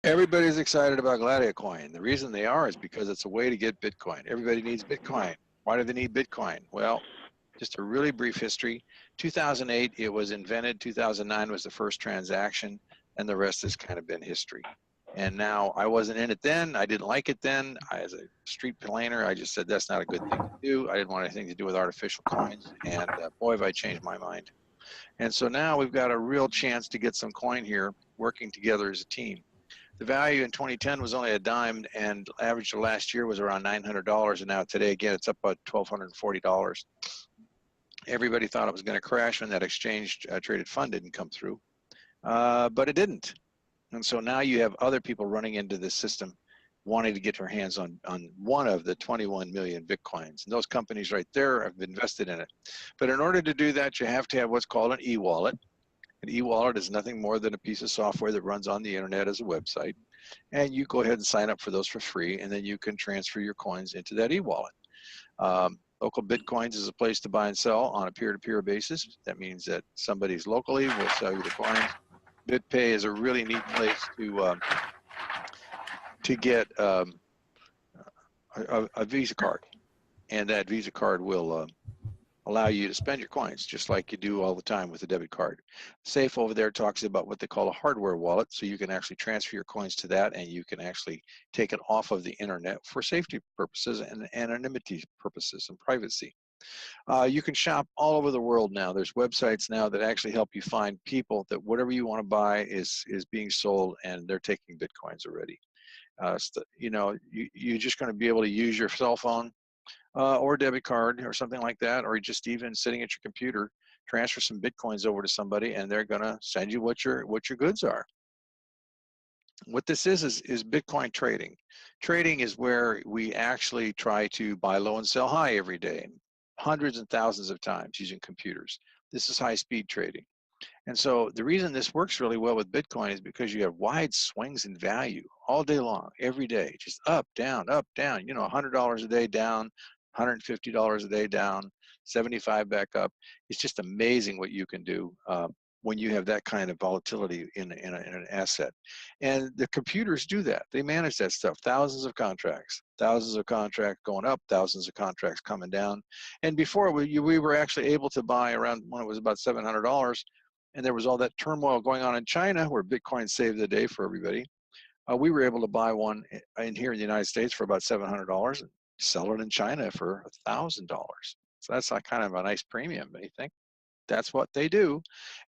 Everybody's excited about Gladiacoin. The reason they are is because it's a way to get Bitcoin. Everybody needs Bitcoin. Why do they need Bitcoin? Well, just a really brief history. 2008, it was invented. 2009 was the first transaction, and the rest has kind of been history. And now I wasn't in it then. I didn't like it then. As a street planner, I just said that's not a good thing to do. I didn't want anything to do with artificial coins. And boy, have I changed my mind. And so now we've got a real chance to get some coin here working together as a team. The value in 2010 was only a dime, and average of last year was around $900, and now today again it's up about $1,240. Everybody thought it was going to crash when that exchange traded fund didn't come through, but it didn't. And so now you have other people running into this system wanting to get their hands on one of the 21 million Bitcoins. And those companies right there have invested in it. But in order to do that, you have to have what's called an e-wallet. An e-wallet is nothing more than a piece of software that runs on the internet as a website. And you go ahead and sign up for those for free, and then you can transfer your coins into that e-wallet. Local Bitcoins is a place to buy and sell on a peer-to-peer basis. That means that somebody's locally will sell you the coins. BitPay is a really neat place to get a Visa card, and that Visa card will allow you to spend your coins just like you do all the time with a debit card. Safe over there talks about what they call a hardware wallet, so you can actually transfer your coins to that, and you can actually take it off of the internet for safety purposes and anonymity purposes and privacy. You can shop all over the world now. There's websites now that actually help you find people that whatever you want to buy is being sold, and they're taking Bitcoins already. You're just going to be able to use your cell phone or a debit card or something like that, or just even sitting at your computer, transfer some Bitcoins over to somebody, and they're going to send you what your goods are. What this is Bitcoin trading. Trading is where we actually try to buy low and sell high every day, hundreds and thousands of times using computers. This is high-speed trading. And so the reason this works really well with Bitcoin is because you have wide swings in value all day long, every day, just up, down, $100 a day down, $150 a day down, 75 back up. It's just amazing what you can do when you have that kind of volatility in an asset. And the computers do that. They manage that stuff, thousands of contracts going up, thousands of contracts coming down. And before we were actually able to buy around when it was about $700, and there was all that turmoil going on in China where Bitcoin saved the day for everybody. We were able to buy one in here in the United States for about $700 and sell it in China for $1,000. So that's like kind of a nice premium, don't you think? That's what they do.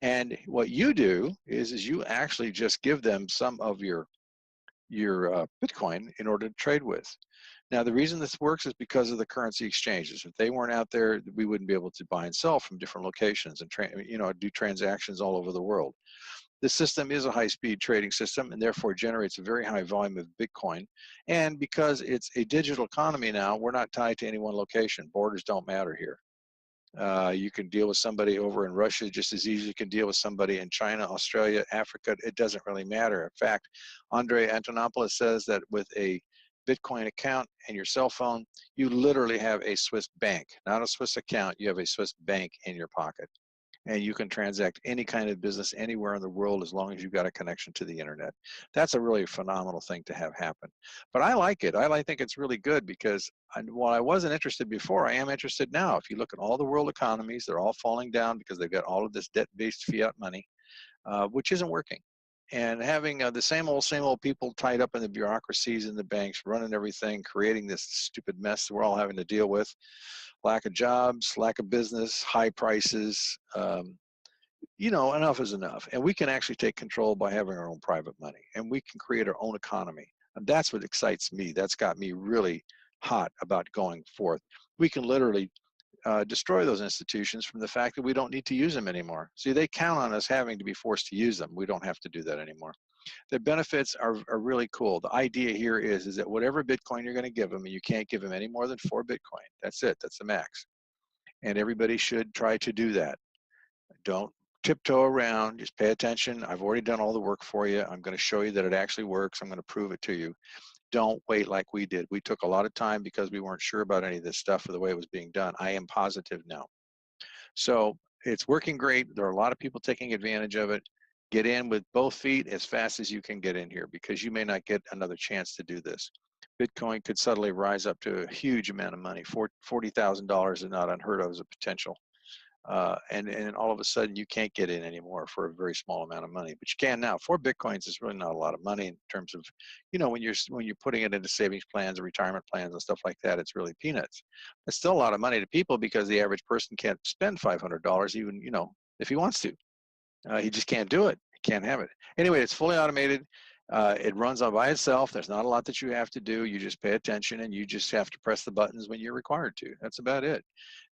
And what you do is you actually just give them some of your Bitcoin in order to trade with. Now, the reason this works is because of the currency exchanges. If they weren't out there, we wouldn't be able to buy and sell from different locations and do transactions all over the world. This system is a high-speed trading system and therefore generates a very high volume of Bitcoin. And because it's a digital economy now, we're not tied to any one location. Borders don't matter here. You can deal with somebody over in Russia just as easy as you can deal with somebody in China, Australia, Africa. It doesn't really matter. In fact, Andre Antonopoulos says that with a Bitcoin account and your cell phone, you literally have a Swiss bank, not a Swiss account. You have a Swiss bank in your pocket. And you can transact any kind of business anywhere in the world as long as you've got a connection to the internet. That's a really phenomenal thing to have happen. But I like it. I think it's really good because while I wasn't interested before, I am interested now. If you look at all the world economies, they're all falling down because they've got all of this debt-based fiat money, which isn't working. And having the same old people tied up in the bureaucracies in the banks, running everything, creating this stupid mess that we're all having to deal with. Lack of jobs, lack of business, high prices, enough is enough. And we can actually take control by having our own private money, and we can create our own economy. And that's what excites me. That's got me really hot about going forth. We can literally destroy those institutions from the fact that we don't need to use them anymore. See, they count on us having to be forced to use them. We don't have to do that anymore. The benefits are really cool. The idea here is that whatever Bitcoin you're going to give them, and you can't give them any more than 4 Bitcoin. That's it. That's the max. And everybody should try to do that. Don't tiptoe around. Just pay attention. I've already done all the work for you. I'm going to show you that it actually works. I'm going to prove it to you. Don't wait like we did. We took a lot of time because we weren't sure about any of this stuff or the way it was being done. I am positive now. So it's working great. There are a lot of people taking advantage of it. Get in with both feet as fast as you can get in here, because you may not get another chance to do this. Bitcoin could suddenly rise up to a huge amount of money. $40,000 is not unheard of as a potential. And all of a sudden you can't get in anymore for a very small amount of money, but you can now. 4 Bitcoins is really not a lot of money in terms of, when you're putting it into savings plans or retirement plans and stuff like that, it's really peanuts. It's still a lot of money to people, because the average person can't spend $500 even, if he wants to. He just can't do it. He can't have it. Anyway, it's fully automated. It runs on by itself. There's not a lot that you have to do. You just pay attention, and you just have to press the buttons when you're required to. That's about it.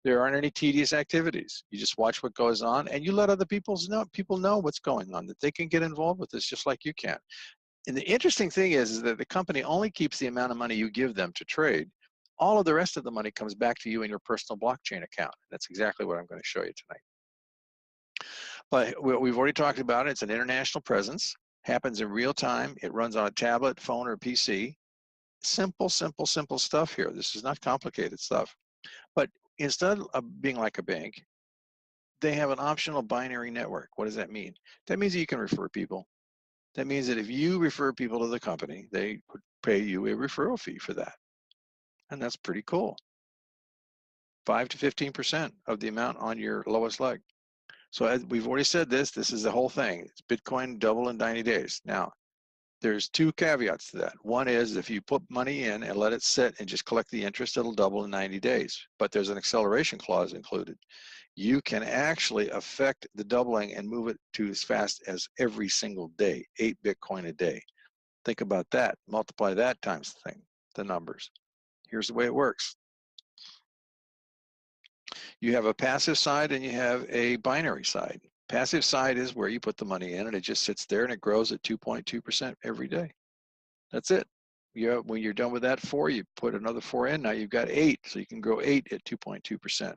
There aren't any tedious activities. You just watch what goes on, and you let other people know what's going on, that they can get involved with this just like you can. And the interesting thing is that the company only keeps the amount of money you give them to trade. All of the rest of the money comes back to you in your personal blockchain account. That's exactly what I'm going to show you tonight. But we've already talked about it. It's an international presence, happens in real time. It runs on a tablet, phone, or PC. Simple, simple, simple stuff here. This is not complicated stuff. But instead of being like a bank, they have an optional binary network. What does that mean? That means that you can refer people. That means that if you refer people to the company, they would pay you a referral fee for that. And that's pretty cool. 5 to 15% of the amount on your lowest leg. So as we've already said this is the whole thing. It's Bitcoin double in 90 days. Now, there's 2 caveats to that. One is if you put money in and let it sit and just collect the interest, it'll double in 90 days. But there's an acceleration clause included. You can actually affect the doubling and move it to as fast as every single day, 8 Bitcoin a day. Think about that. Multiply that times the numbers. Here's the way it works. You have a passive side and you have a binary side. Passive side is where you put the money in and it just sits there and it grows at 2.2% every day. That's it. When you're done with that 4, you put another 4 in. Now you've got 8, so you can grow 8 at 2.2%.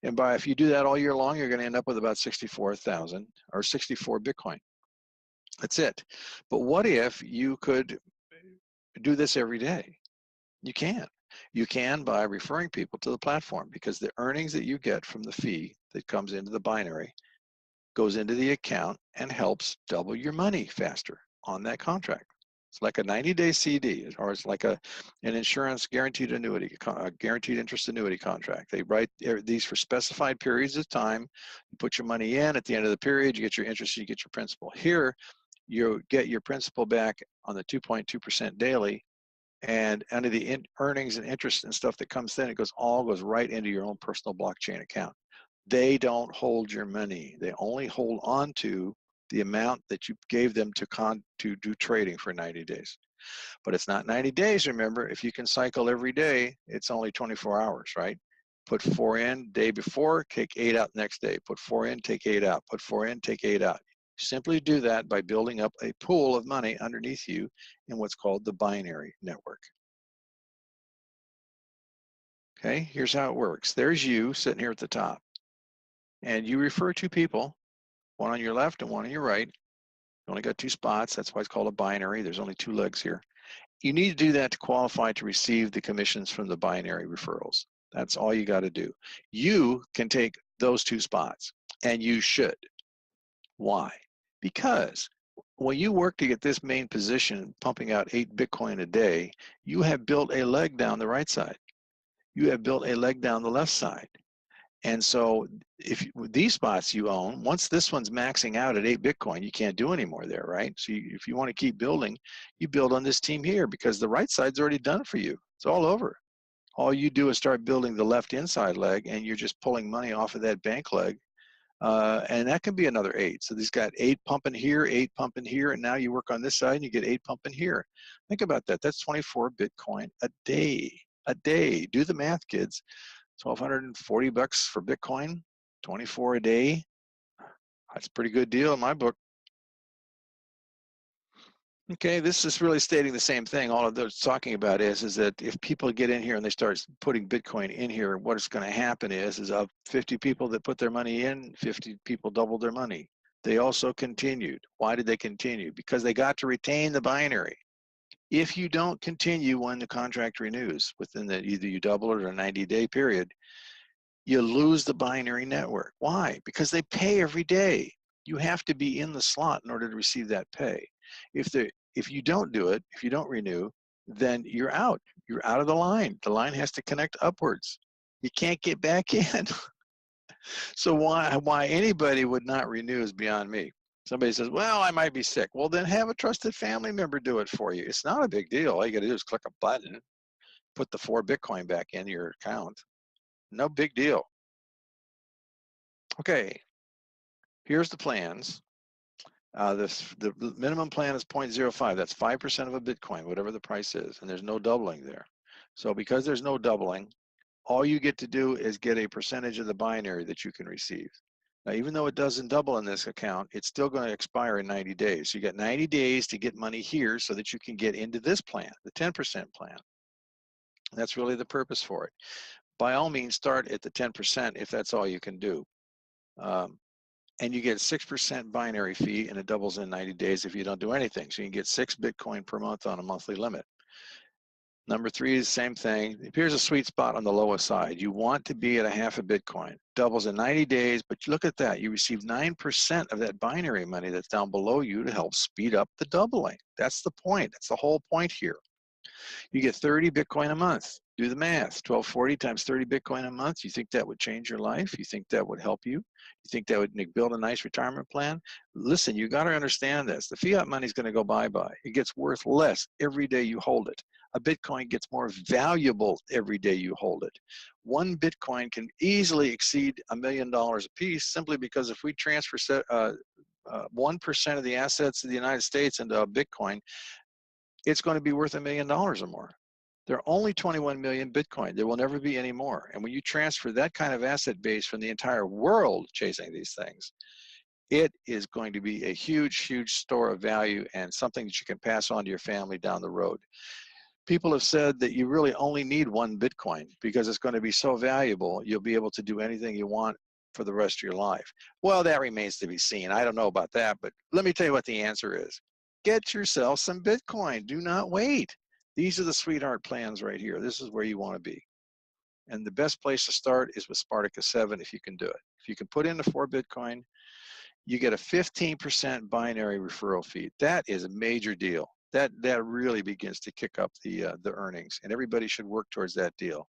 And if you do that all year long, you're going to end up with about 64,000 or 64 Bitcoin. That's it. But what if you could do this every day? You can. You can by referring people to the platform, because the earnings that you get from the fee that comes into the binary goes into the account and helps double your money faster on that contract. It's like a 90-day CD, or it's like an insurance guaranteed annuity, a guaranteed interest annuity contract. They write these for specified periods of time. You put your money in. At the end of the period, you get your interest, you get your principal. Here, you get your principal back on the 2.2% daily. And under the earnings and interest and stuff that comes in, it all goes right into your own personal blockchain account. They don't hold your money. They only hold on to the amount that you gave them to do trading for 90 days. But it's not 90 days, remember. If you can cycle every day, it's only 24 hours, right? Put 4 in day before, take 8 out next day. Put 4 in, take 8 out. Put 4 in, take 8 out. Simply do that by building up a pool of money underneath you in what's called the binary network. Okay, here's how it works. There's you sitting here at the top. And you refer 2 people, one on your left and one on your right. You only got 2 spots. That's why it's called a binary. There's only 2 legs here. You need to do that to qualify to receive the commissions from the binary referrals. That's all you got to do. You can take those 2 spots, and you should. Why? Because when you work to get this main position, pumping out 8 Bitcoin a day, you have built a leg down the right side. You have built a leg down the left side. And so if these spots you own, once this one's maxing out at 8 Bitcoin, you can't do any more there, right? So if you want to keep building, you build on this team here, because the right side's already done for you. It's all over. All you do is start building the left inside leg, and you're just pulling money off of that bank leg. And that can be another 8. So these got 8 pumping here, 8 pumping here, and now you work on this side and you get 8 pumping here. Think about that. That's 24 Bitcoin a day. A day. Do the math, kids. $1,240 for Bitcoin, 24 a day. That's a pretty good deal in my book. Okay, this is really stating the same thing. All of those talking about is that if people get in here and they start putting Bitcoin in here, what's going to happen is of 50 people that put their money in, 50 people doubled their money. They also continued. Why did they continue? Because they got to retain the binary. If you don't continue when the contract renews, within either you double it or a 90-day period, you lose the binary network. Why? Because they pay every day. You have to be in the slot in order to receive that pay. If you don't do it, if you don't renew, then you're out. You're out of the line. The line has to connect upwards. You can't get back in. So why anybody would not renew is beyond me. Somebody says, well, I might be sick. Well, then have a trusted family member do it for you. It's not a big deal. All you got to do is click a button, put the 4 Bitcoin back in your account. No big deal. Okay, here's the plans. The minimum plan is 0.05. That's 5% of a Bitcoin, whatever the price is, and there's no doubling there. So because there's no doubling, all you get to do is get a percentage of the binary that you can receive. Now, even though it doesn't double in this account, it's still going to expire in 90 days. So you got 90 days to get money here so that you can get into this plan, the 10% plan. That's really the purpose for it. By all means, start at the 10% if that's all you can do. And you get 6% binary fee, and it doubles in 90 days if you don't do anything. So you can get 6 Bitcoin per month on a monthly limit. Number 3 is the same thing. Here's a sweet spot on the lowest side. You want to be at a half a Bitcoin. Doubles in 90 days, but look at that. You receive 9% of that binary money that's down below you to help speed up the doubling. That's the point. That's the whole point here. You get 30 Bitcoin a month. Do the math. 1240 times 30 Bitcoin a month. You think that would change your life? You think that would help you? You think that would build a nice retirement plan? Listen, you got to understand this. The fiat money is going to go bye-bye. It gets worth less every day you hold it. A Bitcoin gets more valuable every day you hold it. 1 Bitcoin can easily exceed $1 million a piece simply because if we transfer 1% of the assets of the United States into a Bitcoin, it's going to be worth $1 million or more. There are only 21 million Bitcoin. There will never be any more. And when you transfer that kind of asset base from the entire world chasing these things, it is going to be a huge, huge store of value and something that you can pass on to your family down the road. People have said that you really only need 1 Bitcoin because it's going to be so valuable, you'll be able to do anything you want for the rest of your life. Well, that remains to be seen. I don't know about that, but let me tell you what the answer is. Get yourself some Bitcoin. Do not wait. These are the sweetheart plans right here. This is where you want to be. And the best place to start is with Spartacus 7 if you can do it. If you can put in the 4 Bitcoin, you get a 15% binary referral fee. That is a major deal. That really begins to kick up the earnings, and everybody should work towards that deal.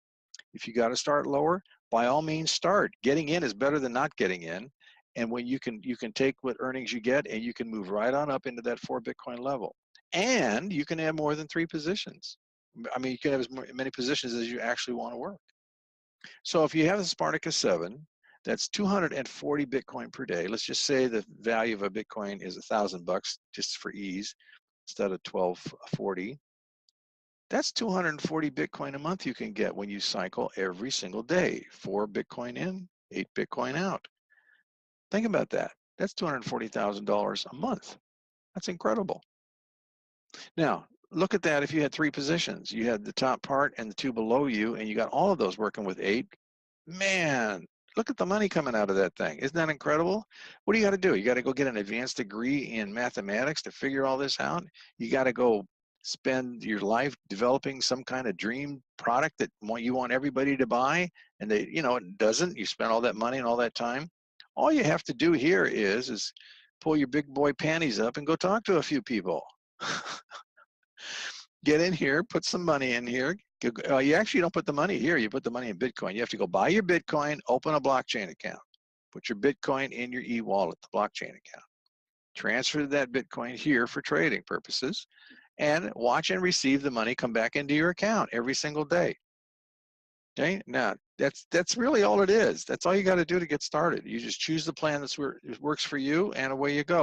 If you got to start lower, by all means start. Getting in is better than not getting in. And when you can take what earnings you get and you can move right on up into that 4 Bitcoin level. And you can have more than 3 positions. I mean, you can have as many positions as you actually want to work. So if you have the Spartacus 7, that's 240 Bitcoin per day. Let's just say the value of a Bitcoin is $1,000 just for ease instead of 1240. That's 240 Bitcoin a month you can get when you cycle every single day. 4 Bitcoin in, 8 Bitcoin out. Think about that. That's $240,000 a month. That's incredible. Now, look at that if you had 3 positions. You had the top part and the 2 below you, and you got all of those working with 8. Man, look at the money coming out of that thing. Isn't that incredible? What do you got to do? You got to go get an advanced degree in mathematics to figure all this out. You got to go spend your life developing some kind of dream product that you want everybody to buy, and they, it doesn't. You spend all that money and all that time. All you have to do here is pull your big boy panties up and go talk to a few people. Get in here, put some money in here. You actually don't put the money here. You put the money in Bitcoin. You have to go buy your Bitcoin, open a blockchain account. Put your Bitcoin in your e-wallet, the blockchain account. Transfer that Bitcoin here for trading purposes, and watch and receive the money come back into your account every single day. Okay, now that's really all it is. That's all you got to do to get started. You just choose the plan that works for you, and away you go.